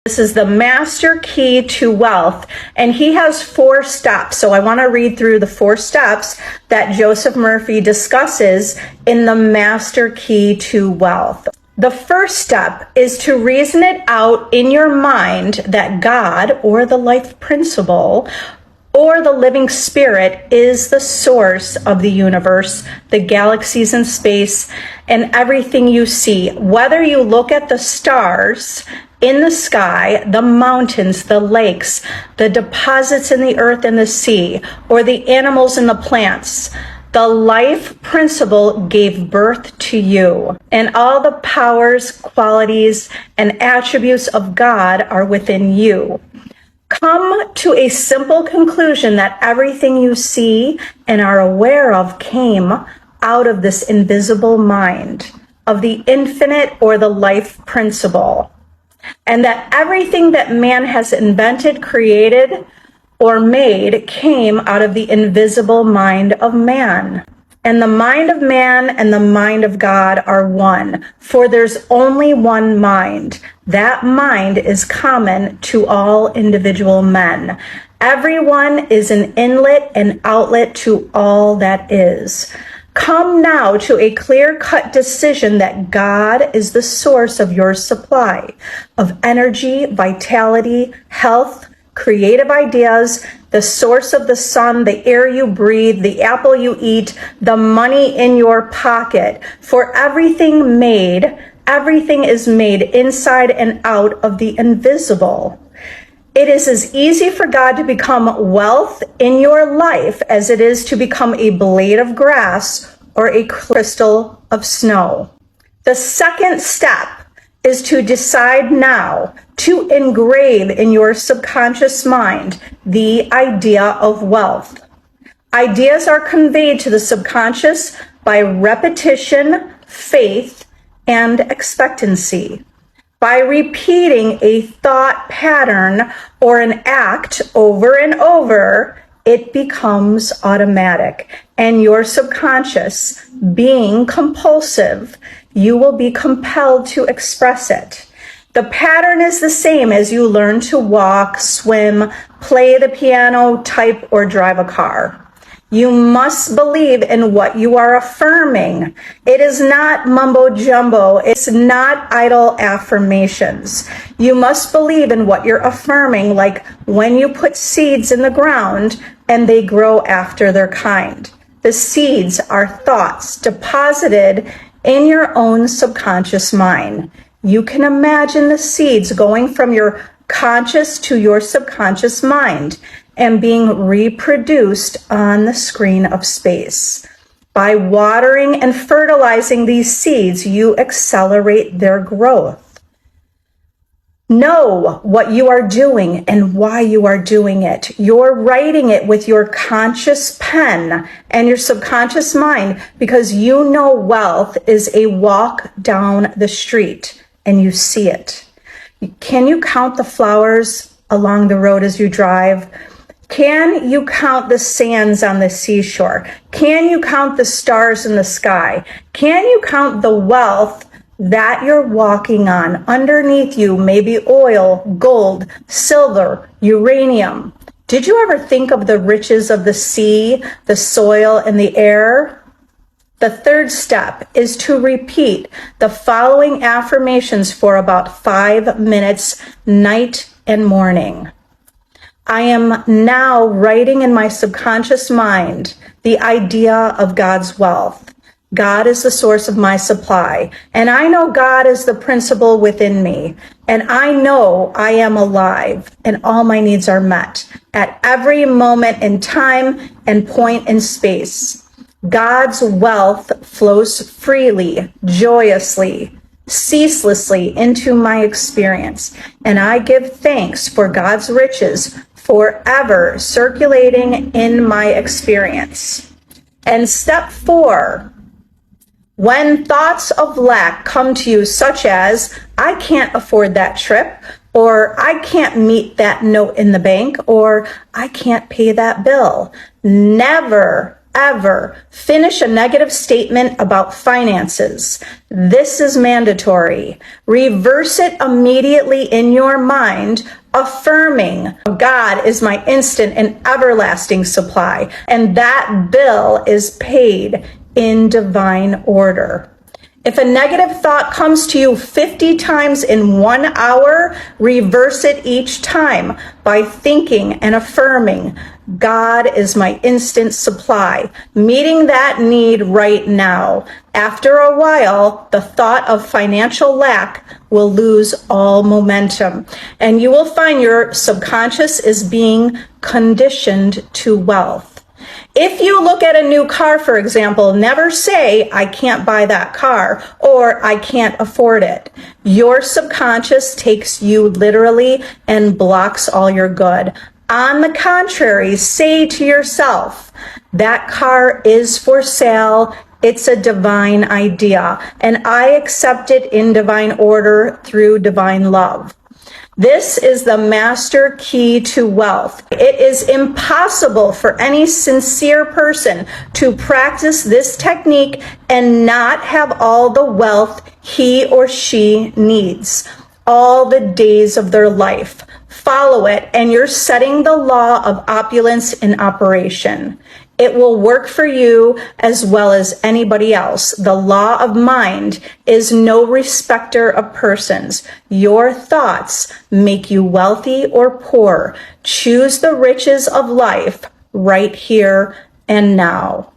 This is the master key to wealth, and he has 4 steps. So I want to read through the 4 steps that Joseph Murphy discusses in the master key to wealth. The first step is to reason it out in your mind that God, or the life principle, or the living spirit, is the source of the universe, the galaxies in space, and everything you see. Whether you look at the stars in the sky, the mountains, the lakes, the deposits in the earth and the sea, or the animals and the plants, the life principle gave birth to you, and all the powers, qualities, and attributes of God are within you. Come to a simple conclusion that everything you see and are aware of came out of this invisible mind of the infinite, or the life principle, and that everything that man has invented, created, or made came out of the invisible mind of man. And the mind of man and the mind of God are one, for there's only one mind. That mind is common to all individual men. Everyone is an inlet and outlet to all that is. Come now to a clear-cut decision that God is the source of your supply of energy, vitality, health, creative ideas, the source of the sun, the air you breathe, the apple you eat, the money in your pocket. For everything is made inside and out of the invisible. It is as easy for God to become wealth in your life as it is to become a blade of grass or a crystal of snow. The second step is to decide now to engrave in your subconscious mind the idea of wealth. Ideas are conveyed to the subconscious by repetition, faith, and expectancy. By repeating a thought pattern or an act over and over, it becomes automatic. And your subconscious, being compulsive, you will be compelled to express it. The pattern is the same as you learn to walk, swim, play the piano, type, or drive a car. You must believe in what you are affirming. It is not mumbo jumbo. It's not idle affirmations. You must believe in what you're affirming, like when you put seeds in the ground and they grow after their kind. The seeds are thoughts deposited in your own subconscious mind. You can imagine the seeds going from your conscious to your subconscious mind and being reproduced on the screen of space. By watering and fertilizing these seeds, you accelerate their growth. Know what you are doing and why you are doing it. You're writing it with your conscious pen and your subconscious mind because you know wealth is a walk down the street and you see it. Can you count the flowers along the road as you drive? Can you count the sands on the seashore? Can you count the stars in the sky? Can you count the wealth that you're walking on? Underneath you, maybe oil, gold, silver, uranium. Did you ever think of the riches of the sea, the soil, and the air? The third step is to repeat the following affirmations for about 5 minutes, night and morning. I am now writing in my subconscious mind the idea of God's wealth. God is the source of my supply, and I know God is the principle within me, and I know I am alive, and all my needs are met at every moment in time and point in space. God's wealth flows freely, joyously, ceaselessly into my experience, and I give thanks for God's riches forever circulating in my experience. And step 4, when thoughts of lack come to you, such as, I can't afford that trip, or I can't meet that note in the bank, or I can't pay that bill, never ever finish a negative statement about finances, this is mandatory. Reverse it immediately in your mind, affirming, God is my instant and everlasting supply, and that bill is paid in divine order. If a negative thought comes to you 50 times in 1 hour, reverse it each time by thinking and affirming, God is my instant supply, meeting that need right now. After a while, the thought of financial lack will lose all momentum, and you will find your subconscious is being conditioned to wealth. If you look at a new car, for example, never say, I can't buy that car, or I can't afford it. Your subconscious takes you literally and blocks all your good. On the contrary, say to yourself, that car is for sale. It's a divine idea, and I accept it in divine order through divine love. This is the master key to wealth. It is impossible for any sincere person to practice this technique and not have all the wealth he or she needs all the days of their life. Follow it, and you're setting the law of opulence in operation. It will work for you as well as anybody else. The law of mind is no respecter of persons. Your thoughts make you wealthy or poor. Choose the riches of life right here and now.